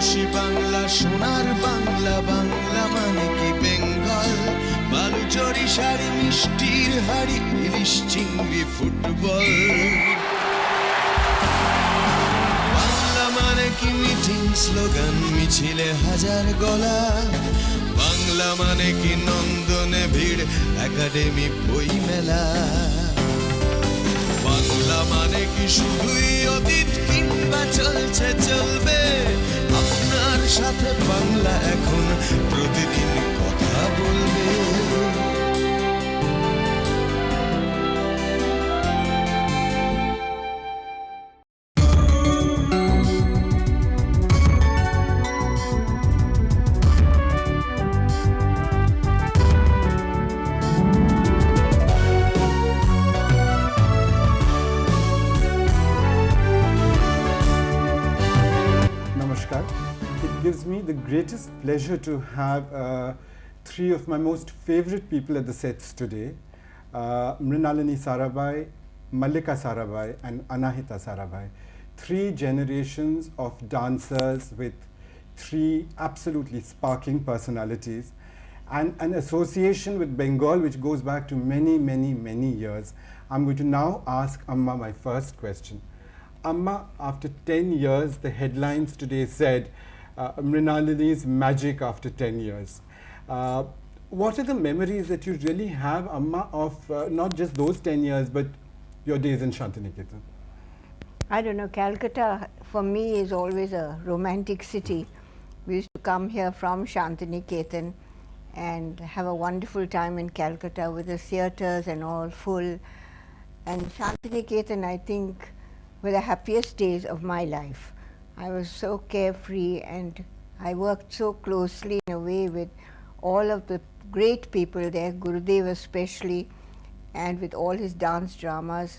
তুলসী বাংলা সোনার বাংলা, বাংলা মানে কি বেঙ্গল, বালুচরি শাড়ি মিষ্টির হাড়ি, ইলিশ চিংড়ি ফুটবল। বাংলা মানে কি মিটিং স্লোগান, মিছিলে হাজার গলা, বাংলা মানে কি নন্দনে ভিড়, একাডেমি বই মেলা। বাংলা মানে কি শুধুই অতীত কিংবা চলছে চলবে, আপনার সাথে বাংলা এখন প্রতিদিন কথা বলবে। It gives me the greatest pleasure to have three of my most favorite people at the sets today, Mrinalini Sarabhai, Mallika Sarabhai and Anahita Sarabhai. Three generations of dancers with three absolutely sparkling personalities and an association with Bengal which goes back to many years. I'm going to now ask Amma my first question. Amma, after 10 years, the headlines today said Mrinalini's magic after 10 years. What are the memories that you really have, Amma, of not just those 10 years, but your days in Santiniketan? I don't know, Calcutta for me is always a romantic city. We used to come here from Santiniketan and have a wonderful time in Calcutta with the theatres and all full. And Santiniketan, I think, were the happiest days of my life. I was so carefree and I worked so closely in a way with all of the great people there, Gurudev especially, and with all his dance dramas.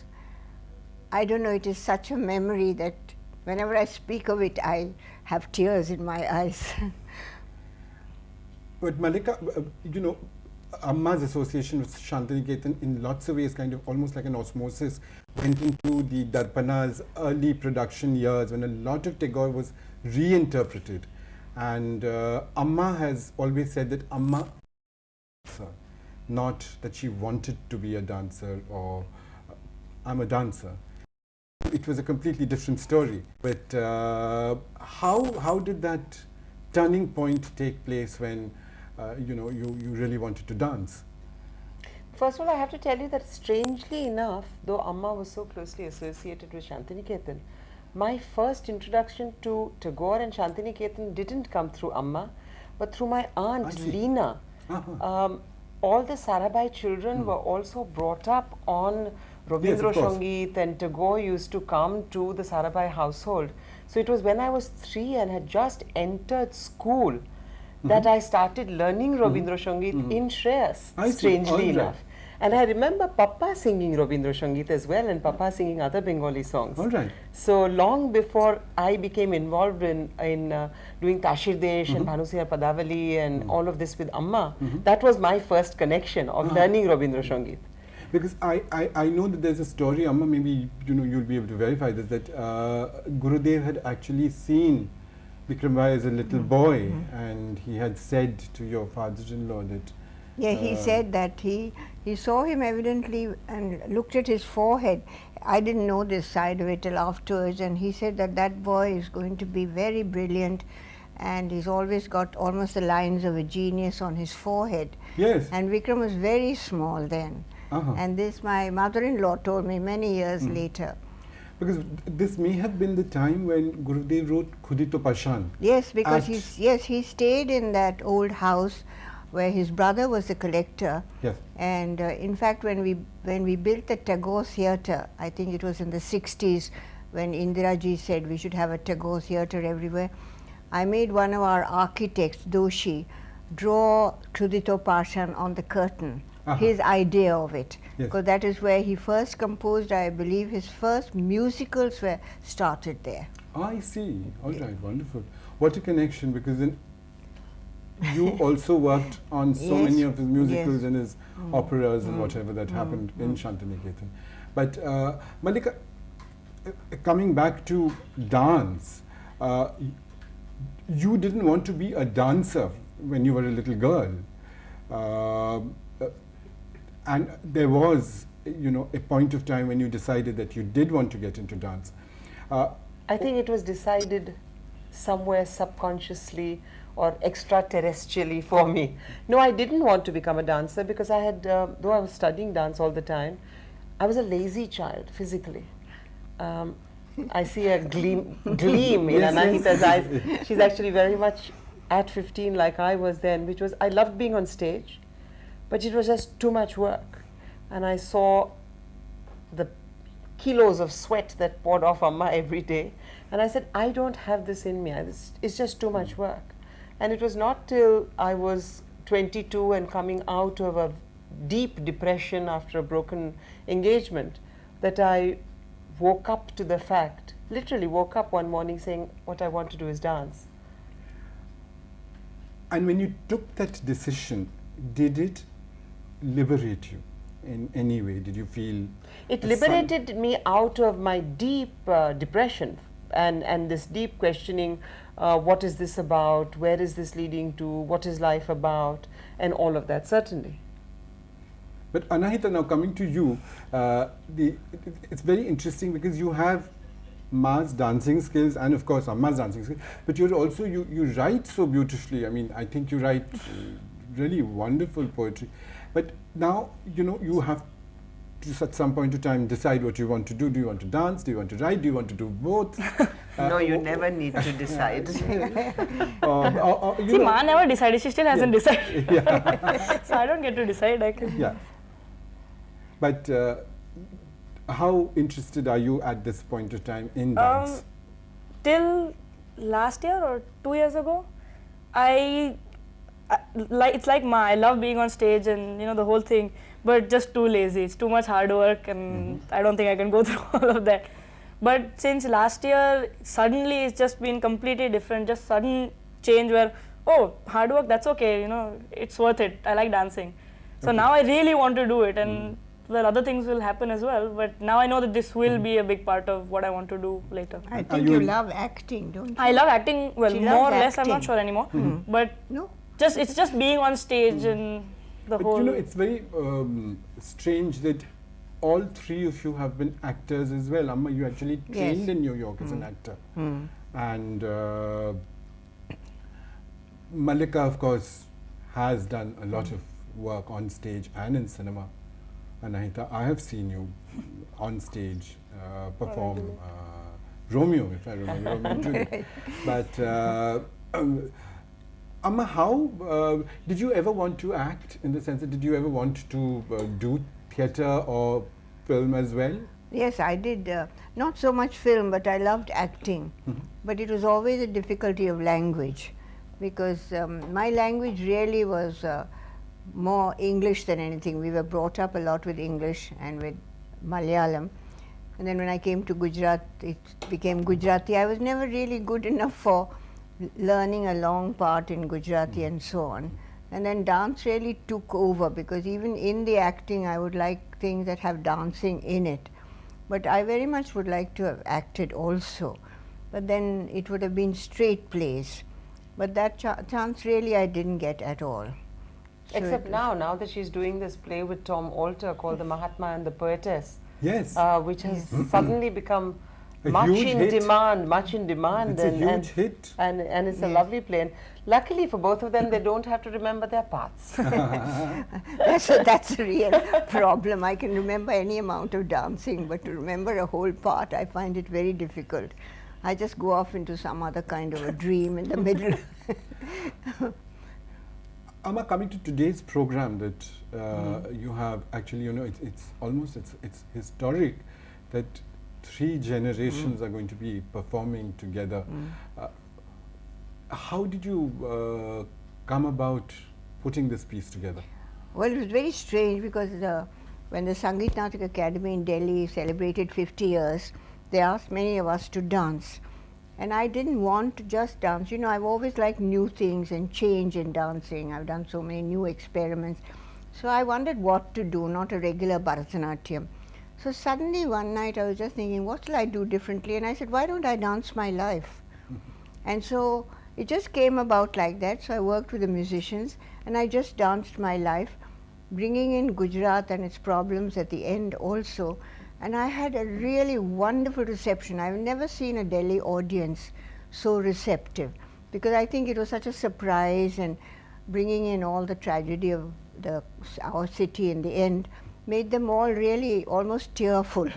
I don't know, it is such a memory that whenever I speak of it, I have tears in my eyes. But Mallika, you know, Amma's association with Santiniketan in lots of ways, kind of almost like an osmosis, went into the Darpana's early production years when a lot of Tagore was reinterpreted. And Amma has always said that Amma, not that she wanted to be a dancer or I'm a dancer. It was a completely different story. But how did that turning point take place when you really wanted to dance? First of all, I have to tell you that strangely enough, though Amma was so closely associated with Santiniketan, my first introduction to Tagore and Santiniketan didn't come through Amma, but through my aunt Leena. All the Sarabhai children were also brought up on Rabindranath Tagore, and Tagore used to come to the Sarabhai household. So it was when I was 3 and had just entered school that I started learning Rabindranath Tagore in Shreyas, strangely enough. And I remember Papa singing Rabindranath Tagore as well, and Papa singing other Bengali songs. All right. So long before I became involved in doing Tashir Desh and Bhanusiyar Padavali and all of this with Amma, that was my first connection of learning Rabindranath Tagore. Because I know that there's a story, Amma, maybe you'll be able to verify this, that Gurudev had actually seen Vikram Bhai as a little boy, and he had said to your father-in-law that... Yeah, he said that he saw him evidently and looked at his forehead. I didn't know this side of it till afterwards, and he said that that boy is going to be very brilliant, and he's always got almost the lines of a genius on his forehead. Yes. And Vikram was very small then. And this my mother-in-law told me many years later. Because this may have been the time when Gurudev wrote Khudi To Pashan. Yes, because he stayed in that old house where his brother was the collector. Yes. And in fact, when we built the Tagore Theatre, I think it was in the 60s, when Indira ji said we should have a Tagore Theatre everywhere, I made one of our architects, Doshi, draw Khudi To Pashan on the curtain. His idea of it, because that is where he first composed, I believe his first musicals were started there. I see. All right, wonderful. What a connection, because then you also worked on so many of his musicals and his operas and whatever that happened in Santiniketan. But Mallika, coming back to dance, you didn't want to be a dancer when you were a little girl. And there was, a point of time when you decided that you did want to get into dance. I think it was decided somewhere subconsciously or extraterrestrially for me. No, I didn't want to become a dancer because I had, though I was studying dance all the time, I was a lazy child physically. I see a gleam in Yes, Anahita's eyes. She's actually very much at 15 like I was then, which was, I loved being on stage, but it was just too much work. And I saw the kilos of sweat that poured off Amma every day. And I said, I don't have this in me. It's just too much work. And it was not till I was 22 and coming out of a deep depression after a broken engagement that I woke up to the fact, literally woke up one morning saying, what I want to do is dance. And when you took that decision, did it liberate you in any way? Did you feel It a liberated me out of my deep depression and this deep questioning, what is this about, where is this leading to, what is life about, and all of that, certainly. But Anahita, now coming to you, it's very interesting because you have Ma's dancing skills and of course Amma's dancing skills, but you're also, you write so beautifully. I mean, I think you write really wonderful poetry. But now, you have to at some point in time decide what you want to do. Do you want to dance? Do you want to write? Do you want to do both? No, you never need to decide. See, Ma never decided. She still hasn't decided. So I don't get to decide. I can. Yeah. But how interested are you at this point of time in dance? Till last year or 2 years ago, it's like Ma. I love being on stage and the whole thing, but just too lazy. It's too much hard work, and I don't think I can go through all of that. But since last year, suddenly it's just been completely different. Just sudden change where, oh, hard work, that's okay. It's worth it. I like dancing. So now I really want to do it, and well, other things will happen as well. But now I know that this will be a big part of what I want to do later. I think you love acting, don't you? I love acting. Well, She more or loves less, I'm not acting. sure anymore. But No? it's just being on stage and the But whole. it's very strange that all three of you have been actors as well. Amma, you actually trained in New York as an actor. And Mallika, of course, has done a lot of work on stage and in cinema. Anahita, I have seen you on stage perform Romeo, if I remember, Romeo and Juliet. But Amma, how did you ever want to act, in the sense that did you ever want to do theatre or film as well? Yes, I did. Not so much film, but I loved acting. But it was always a difficulty of language, because my language really was more English than anything. We were brought up a lot with English and with Malayalam. And then when I came to Gujarat, it became Gujarati. I was never really good enough for learning a long part in Gujarati and so on. And then dance really took over, because even in the acting I would like things that have dancing in it. But I very much would like to have acted also. But then it would have been straight plays. But that chance really I didn't get at all. So Except now that she's doing this play with Tom Alter called The Mahatma and the Poetess, Yes. which has suddenly become A much huge in hit. demand. It's a huge hit. And it's a lovely play. And luckily for both of them, they don't have to remember their parts. That's a real problem. I can remember any amount of dancing, but to remember a whole part, I find it very difficult. I just go off into some other kind of a dream in the middle. Amma, coming to today's program that you have actually, it's almost it's historic that 3 generations are going to be performing together. How did you come about putting this piece together? Well, it was very strange, because when the Sangeet Natak Academy in Delhi celebrated 50 years, they asked many of us to dance. And I didn't want to just dance. I've always liked new things and change in dancing. I've done so many new experiments. So I wondered what to do, not a regular Bharatanatyam. So suddenly one night I was just thinking, what shall I do differently? And I said, why don't I dance my life? And so it just came about like that. So I worked with the musicians and I just danced my life, bringing in Gujarat and its problems at the end also. And I had a really wonderful reception. I've never seen a Delhi audience so receptive, because I think it was such a surprise, and bringing in all the tragedy of our city in the end made them all really almost tearful.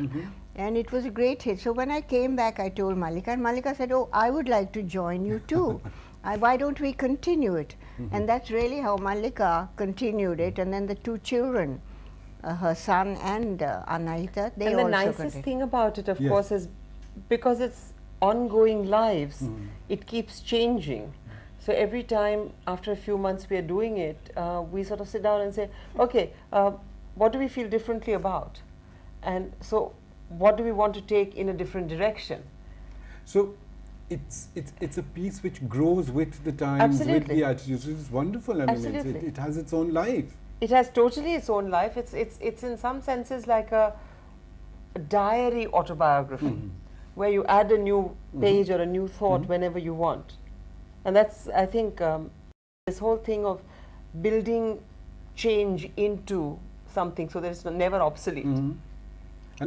And it was a great hit. So when I came back, I told Mallika, and Mallika said, oh, I would like to join you too. Why don't we continue it? And that's really how Mallika continued it. And then the two children, her son and Anahita, they and the also nicest continued. thing about it, of Yes. course, is because it's ongoing lives, it keeps changing. So every time after a few months we are doing it, we sort of sit down and say, okay, what do we feel differently about? And so what do we want to take in a different direction? So it's a piece which grows with the times, with Absolutely. the attitudes. It's wonderful. I mean, Absolutely. it has its own life. It has totally its own life. It's in some senses like a diary autobiography, where you add a new page or a new thought whenever you want. And that's, I think, this whole thing of building change into something so that it's never obsolete. And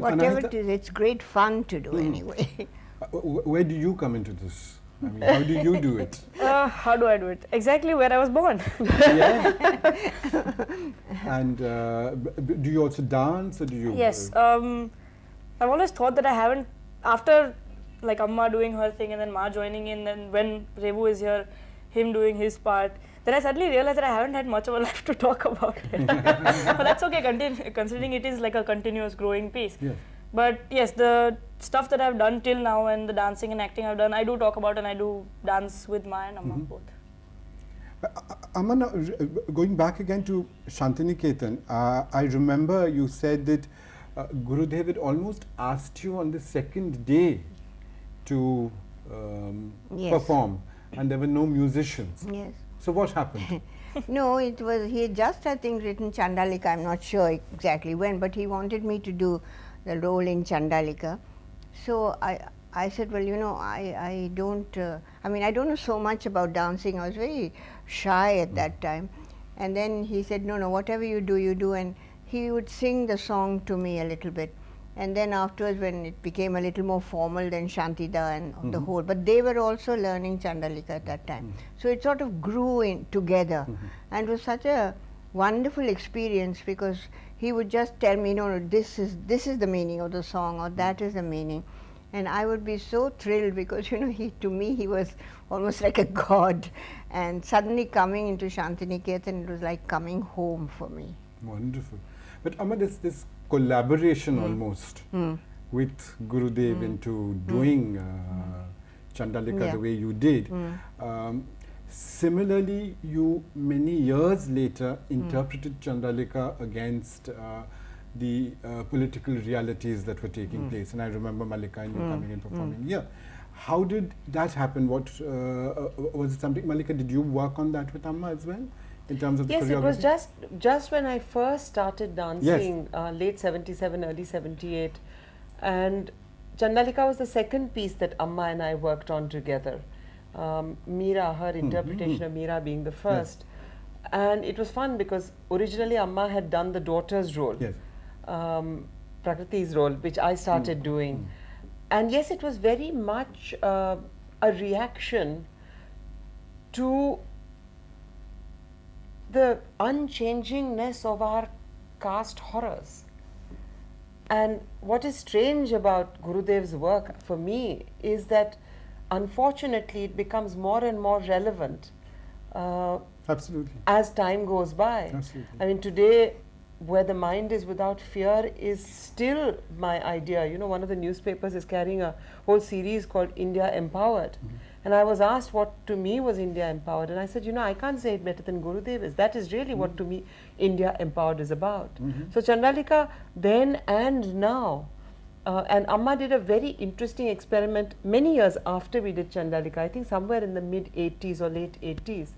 Whatever Anahita, it is, it's great fun to do anyway. where do you come into this? I mean, how do you do it? How do I do it? Exactly where I was born. Yeah. And do you also dance, or do you? Yes. I've always thought that I haven't, after like Amma doing her thing and then Ma joining in, and when Rebu is here, him doing his part, then I suddenly realized that I haven't had much of a life to talk about it. But that's okay, considering it is like a continuous growing piece. Yes. But yes, the stuff that I've done till now and the dancing and acting I've done, I do talk about, and I do dance with Ma and Amma both. Amma, now, going back again to Santiniketan, I remember you said that Gurudev had almost asked you on the second day to Yes. perform, and there were no musicians. Yes. So what happened? No, it was, he had just, I think, written Chandalika. I'm not sure exactly when, but he wanted me to do the role in Chandalika. So I said, well, you know, I don't, I mean, I don't know so much about dancing. I was very shy at that time. And then he said, no, whatever you do, you do. And he would sing the song to me a little bit. And then afterwards, when it became a little more formal, then Shantida and the whole, but they were also learning Chandalika at that time. So it sort of grew in together, and it was such a wonderful experience, because he would just tell me, no, this is the meaning of the song, or that is the meaning. And I would be so thrilled, because, you know, to me he was almost like a god. And suddenly coming into Santiniketan, it was like coming home for me. Wonderful. But Amma, this collaboration almost with Gurudev into doing Chandalika the way you did. Similarly, you many years later interpreted Chandalika against the political realities that were taking place. And I remember Mallika and you coming and performing here. How did that happen? What was it something, Mallika, did you work on that with Amma as well? In terms of the Yes, choreography? it was just when I first started dancing, late 77, early 78. And Chandalika was the second piece that Amma and I worked on together. Meera, her interpretation of Meera being the first. And it was fun because originally Amma had done the daughter's role, Yes. Prakriti's role, which I started doing. And yes, it was very much a reaction to the unchangingness of our caste horrors. And what is strange about Gurudev's work for me is that unfortunately it becomes more and more relevant Absolutely. as time goes by. Absolutely. I mean, today, where the mind is without fear is still my idea. You know, one of the newspapers is carrying a whole series called India Empowered. And I was asked what to me was India Empowered. And I said, you know, I can't say it better than Gurudev is. That is really what to me India Empowered is about. So Chandalika then and now, and Amma did a very interesting experiment many years after we did Chandalika, I think somewhere in the mid-80s or late 80s,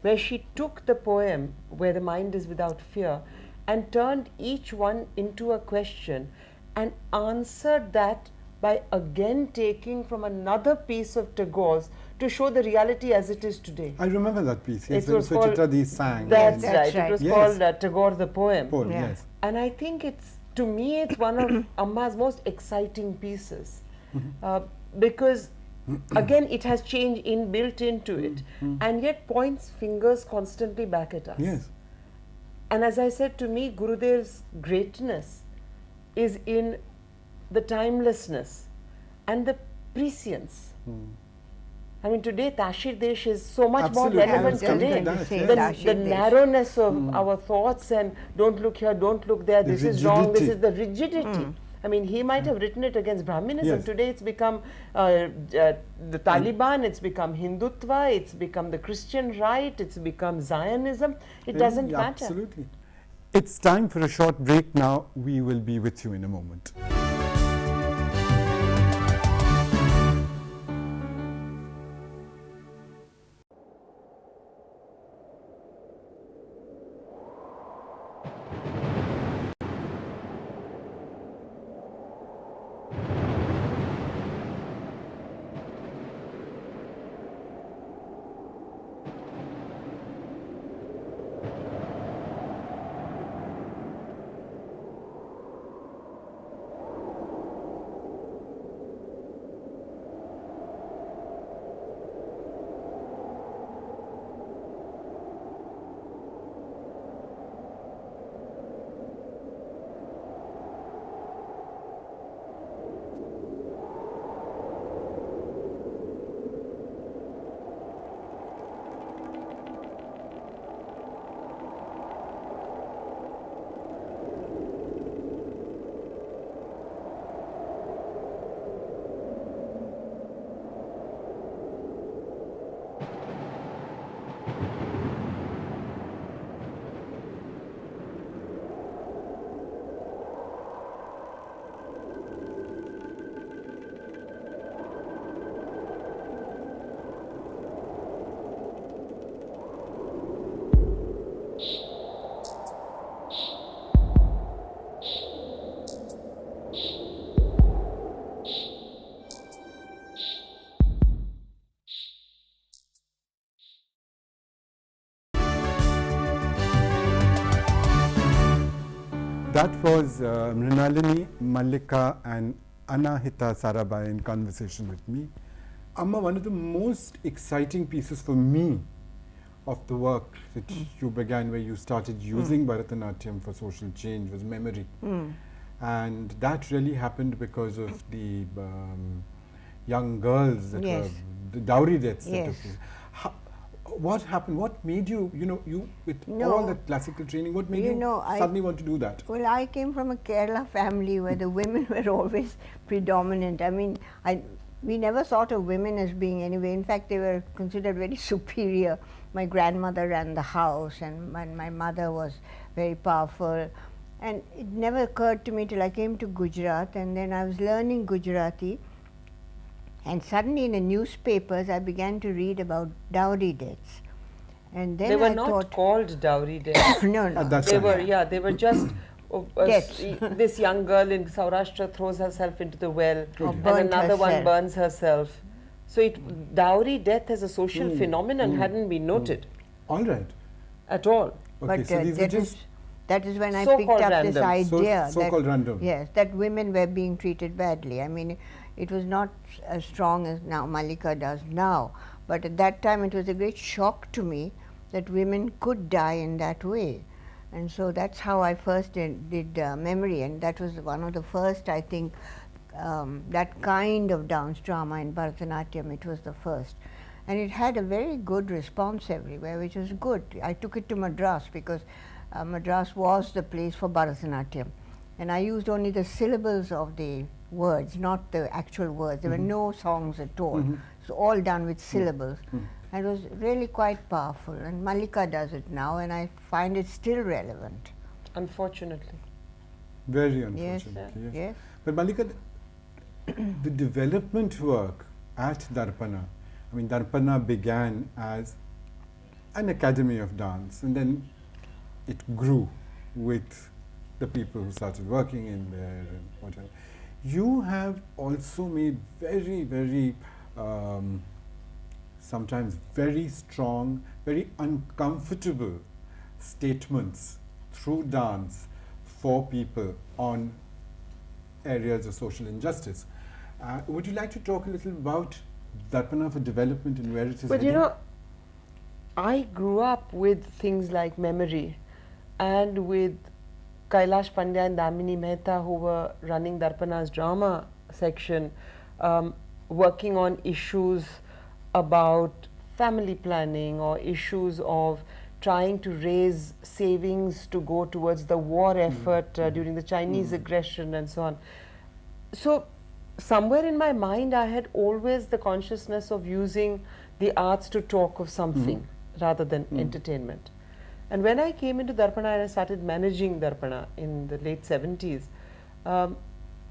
where she took the poem Where the Mind is Without Fear and turned each one into a question and answered that by again taking from another piece of Tagore's to show the reality as it is today. I remember that piece. Yes, It when was called- Suchitra Dee sang. That's and- right. right. It was Yes. called Tagore the Poem. Poem, Yeah. yes. And I think it's, to me, it's one of Amma's most exciting pieces. Because, again, it has change built into it, and yet points fingers constantly back at us. Yes. And as I said, to me, Gurudev's greatness is in the timelessness and the prescience. I mean, today Tashir Desh is so much Absolutely. more relevant I was today. going to That, say yes. The Tashir Desh. narrowness of our thoughts and don't look here, don't look there, The this is wrong, this rigidity. is the rigidity. I mean, he might have written it against Brahminism. Yes. Today it's become the Taliban, it's become Hindutva, it's become the Christian right, it's become Zionism. It doesn't Yeah, matter. Absolutely. It's time for a short break now. We will be with you in a moment. That was Mrinalini, Mallika and Anahita Sarabhai in conversation with me. Amma, one of the most exciting pieces for me of the work that you began, where you started using Bharatanatyam for social change, was memory. And that really happened because of the young girls that Yes. were, the dowry deaths. Yes. What happened? What made you, you with No. all that classical training, what made You you know, I- suddenly want to do that? Well, I came from a Kerala family where the women were always predominant. I mean, we never thought of women as being anyway. In fact, they were considered very superior. My grandmother ran the house, and my mother was very powerful. And it never occurred to me till I came to Gujarat, and then I was learning Gujarati. And suddenly in the newspapers, I began to read about dowry deaths. And then They were I not thought, called dowry deaths. no, no. At that They time. were, yeah, they were just Deaths. this young girl in Saurashtra throws herself into the well, Or and burnt another one herself. burns herself. So dowry death as a social phenomenon hadn't been noted All right. at all. Okay, But so these are just that is when I So-called picked up this random. idea so-called that random. yes, that women were being treated badly. I mean, it was not as strong as now Mallika does now, but at that time it was a great shock to me that women could die in that way. And so that's how I first did memory, and that was one of the first, I think, that kind of dance drama in Bharatanatyam. It was the first. And it had a very good response everywhere, which was good. I took it to Madras because Madras was the place for Bharatanatyam. And I used only the syllables of the words, not the actual words. There were no songs at all. It's all done with syllables. And it was really quite powerful. And Mallika does it now, and I find it still relevant. Unfortunately. very Yes, unfortunately. Yes. yes. But Mallika, the development work at Darpana, I mean, Darpana began as an academy of dance, and then it grew with the people who started working in there and whatever. you have also made very, very sometimes very strong, very uncomfortable statements through dance for people on areas of social injustice. Would you like to talk a little about Darpana for development and where it is But you heading? know, I grew up with things like memory and with Kailash Pandya and Damini Mehta, who were running Darpana's drama section, working on issues about family planning or issues of trying to raise savings to go towards the war effort during the Chinese aggression and so on. So somewhere in my mind I had always the consciousness of using the arts to talk of something rather than entertainment. And when I came into Darpana and I started managing Darpana in the late 70s,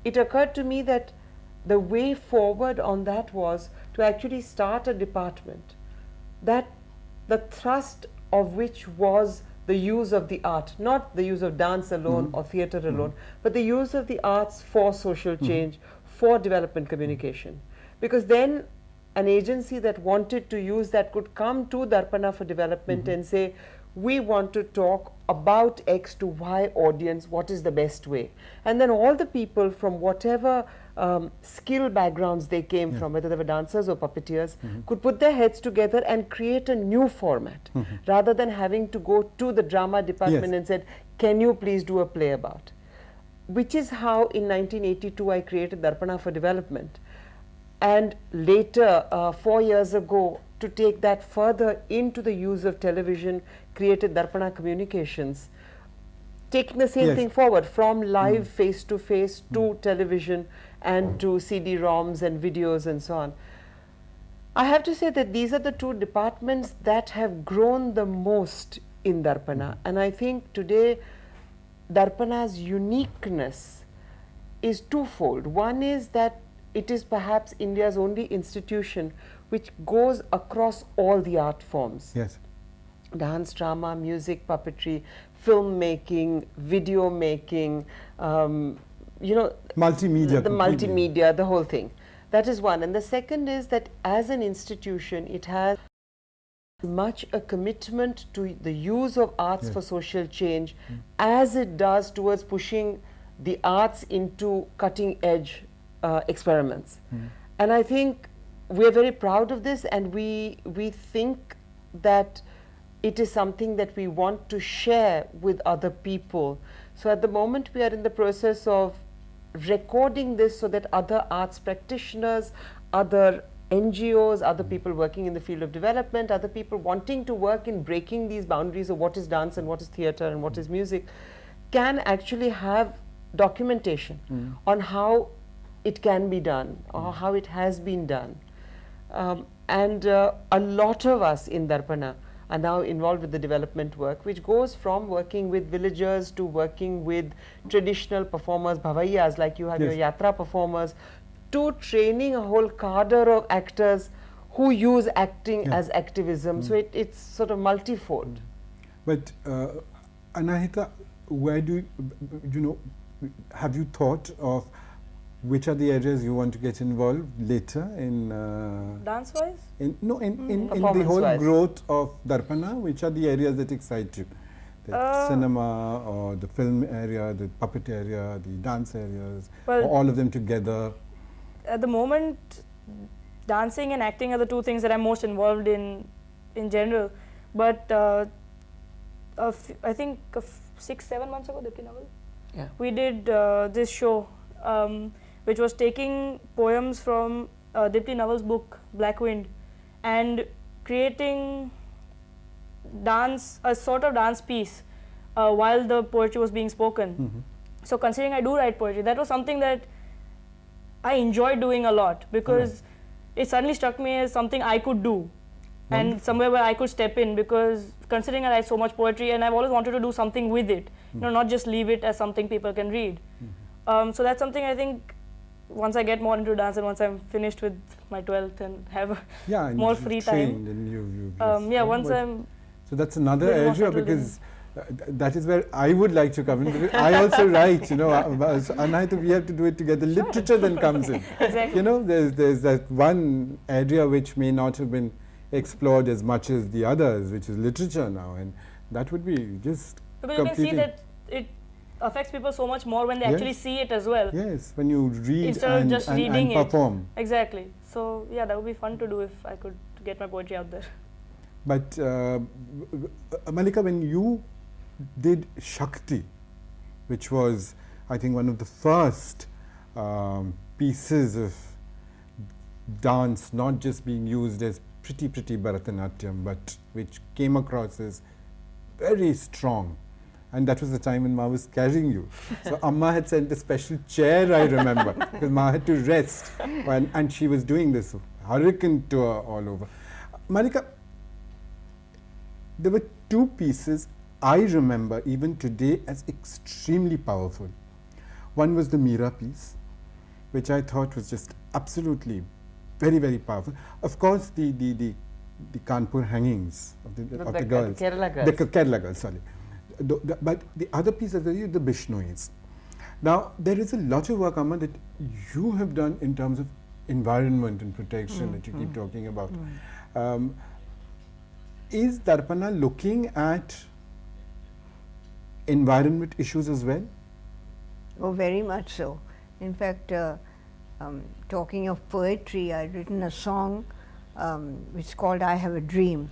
it occurred to me that the way forward on that was to actually start a department that the thrust of which was the use of the art, not the use of dance alone or theatre alone, but the use of the arts for social change, for development communication. Because then an agency that wanted to use that could come to Darpana for development and say, we want to talk about X to Y audience, what is the best way? And then all the people from whatever skill backgrounds they came from, whether they were dancers or puppeteers, could put their heads together and create a new format, rather than having to go to the drama department and said, can you please do a play about? Which is how in 1982 I created Darpana for Development. And later, 4 years ago, to take that further into the use of television, created Darpana Communications, taking the same thing forward from live face-to-face to television and to CD-ROMs and videos and so on. I have to say that these are the two departments that have grown the most in Darpana. And I think today Darpana's uniqueness is twofold. One is that it is perhaps India's only institution which goes across all the art forms. Yes. Dance, drama, music, puppetry, film making, video making, you know, Multimedia. the completely. multimedia, the whole thing. That is one. And the second is that as an institution, it has much a commitment to the use of arts for social change as it does towards pushing the arts into cutting edge experiments. And I think we are very proud of this, and we think that it is something that we want to share with other people. So at the moment we are in the process of recording this so that other arts practitioners, other NGOs, other people working in the field of development, other people wanting to work in breaking these boundaries of what is dance and what is theatre and what is music, can actually have documentation on how it can be done or how it has been done. And a lot of us in Darpana are now involved with the development work, which goes from working with villagers to working with traditional performers, bhavaiyas, like you have your yatra performers, to training a whole cadre of actors who use acting as activism. So it's sort of multifold. But Anahita, where do you know, have you thought of which are the areas you want to get involved later in Dance-wise? in the whole growth of Darpana? Which are the areas that excite you? The cinema or the film area, the puppet area, the dance areas, or all of them together? At the moment, dancing and acting are the two things that I'm most involved in general. But I think 6-7 months ago, Dipti Naval, we did this show which was taking poems from Dipti Naval's book Black Wind and creating dance, a sort of dance piece while the poetry was being spoken. So considering I do write poetry, that was something that I enjoyed doing a lot, because it suddenly struck me as something I could do and somewhere where I could step in, because considering I write so much poetry and I've always wanted to do something with it, you know, not just leave it as something people can read. So that's something I think once I get more into dance and once I'm finished with my 12th and have more free time. And Once I'm so that's another little more area, settled because that is where I would like to come in, because I also write, you know, so Anahita, we have to do it together. Literature then comes in. Exactly. You know, there's that one area which may not have been explored as much as the others, which is literature now, and that would be just Because you can see that it affects people so much more when they actually see it as well. Yes, when you read Instead of just reading and perform. Exactly. So yeah, that would be fun to do if I could get my poetry out there. But Mallika, when you did Shakti, which was, I think, one of the first pieces of dance, not just being used as pretty Bharatanatyam, but which came across as very strong. And that was the time when Ma was carrying you. So Amma had sent a special chair, I remember, because Ma had to rest, and she was doing this hurricane tour all over. Mallika, there were two pieces I remember even today as extremely powerful. One was the Meera piece, which I thought was just absolutely very powerful. Of course, the Kanpur hangings of the girls. Kerala girls. The Kerala girls, sorry. But the other piece is the Bishnois. Now, there is a lot of work, Amma, that you have done in terms of environment and protection that you keep talking about. Is Darpana looking at environment issues as well? Oh, very much so. In fact, talking of poetry, I'd written a song which is called I Have a Dream.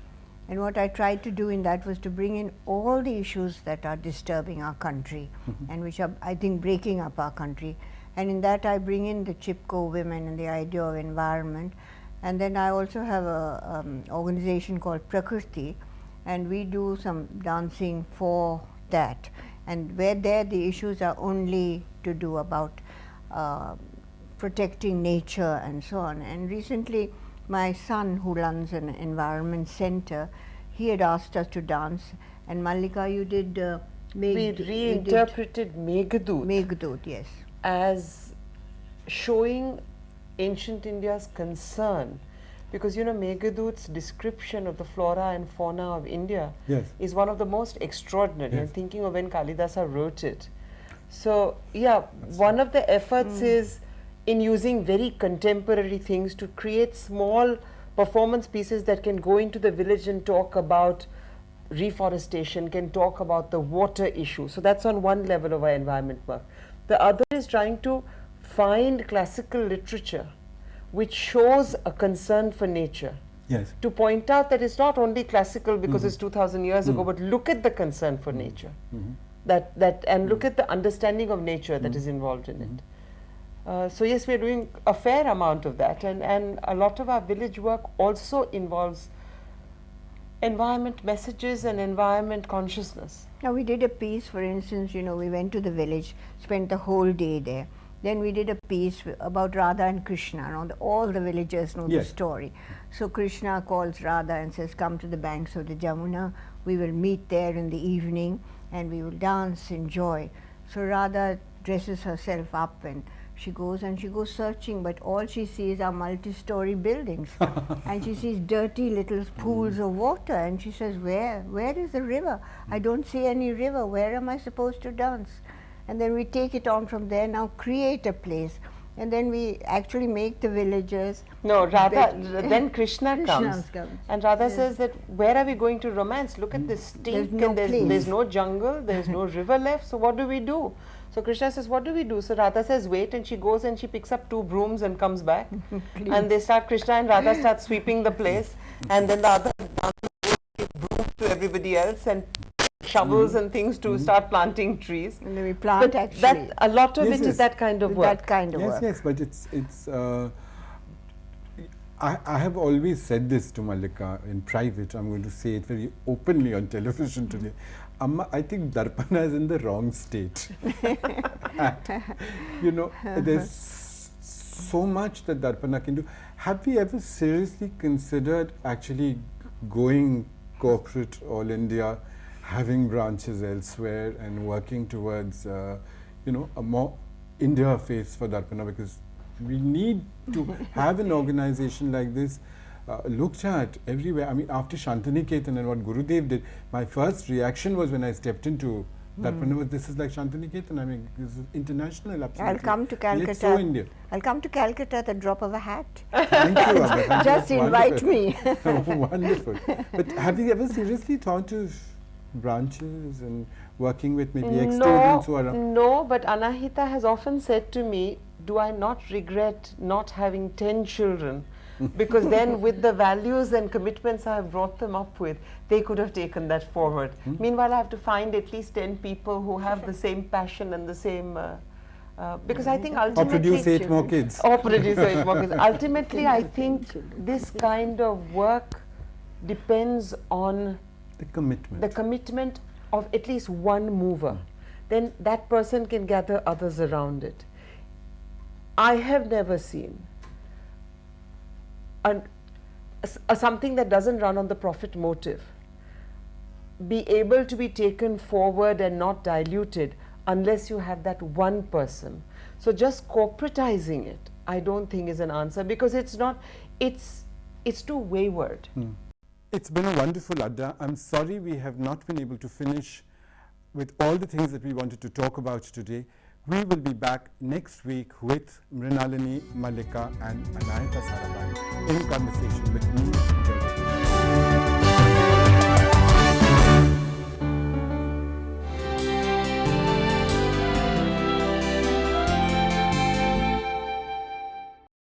And what I tried to do in that was to bring in all the issues that are disturbing our country and which are, I think, breaking up our country. And in that I bring in the Chipko women and the idea of environment. And then I also have a organization called Prakriti, and we do some dancing for that. And where there the issues are only to do about protecting nature and so on. And recently my son, who runs an environment center, he had asked us to dance, and Mallika, you did We reinterpreted Meghdut Meghdut, yes, as showing ancient India's concern, because you know Meghdut's description of the flora and fauna of India is one of the most extraordinary. I'm thinking of when Kalidasa wrote it. So yeah, one of the efforts is in using very contemporary things to create small performance pieces that can go into the village and talk about reforestation, can talk about the water issue. So that's on one level of our environment work. The other is trying to find classical literature which shows a concern for nature. Yes. To point out that it's not only classical because it's 2000 years ago, but look at the concern for nature. And look at the understanding of nature that is involved in it. So yes, we are doing a fair amount of that, and a lot of our village work also involves environment messages and environment consciousness. Now we did a piece, for instance, you know, we went to the village, spent the whole day there. Then we did a piece about Radha and Krishna, and all the villagers know the story. So Krishna calls Radha and says, come to the banks of the Jamuna, we will meet there in the evening and we will dance, enjoy. So Radha dresses herself up and she goes searching, but all she sees are multi-story buildings. And she sees dirty little pools of water, and she says, where is the river? I don't see any river, where am I supposed to dance? And then we take it on from there, now create a place. And then we actually make the villagers. No, Radha, then Krishna comes. And Radha says that, where are we going to romance? Look at this stink, there's no jungle, there's no river left, so what do we do? So Krishna says, what do we do? So Radha says, wait, and she goes and she picks up 2 brooms and comes back. And they start, Krishna and Radha start sweeping the place. And then the other dancers give brooms to everybody else and shovels and things to start planting trees. And then we plant, but actually. A lot of it is that kind of work. That kind of work. Yes, but it's I have always said this to Mallika in private. I'm going to say it very openly on television today. Amma, I think Darpana is in the wrong state. You know, there's so much that Darpana can do. Have we ever seriously considered actually going corporate all India, having branches elsewhere and working towards, you know, a more India face for Darpana, because we need to have an organization like this looked at everywhere. I mean, after Santiniketan and what Gurudev did, my first reaction was when I stepped into Darpana, this is like Santiniketan. I mean, this is international. Absolutely. I'll come to Calcutta. Let's show India. I'll come to Calcutta at the drop of a hat. Thank you, Abha. Just invite Wonderful. me. Wonderful. But have you ever seriously thought of branches and working with maybe ex-students who are... No, but Anahita has often said to me, do I not regret not having 10 children? Because then with the values and commitments I have brought them up with, they could have taken that forward. Meanwhile, I have to find at least 10 people who have the same passion and the same... because I think ultimately... Or produce 8 more kids. Or produce 8 more kids. Ultimately, I think this kind of work depends on The commitment. the commitment of at least one mover. Then that person can gather others around it. I have never seen something that doesn't run on the profit motive be able to be taken forward and not diluted unless you have that one person. So just corporatizing it, I don't think is an answer, because it's not, it's too wayward. It's been a wonderful Adda. I'm sorry we have not been able to finish with all the things that we wanted to talk about today. We will be back next week with Mrinalini, Mallika and Anahita Sarabhai in conversation with me, Jagadish.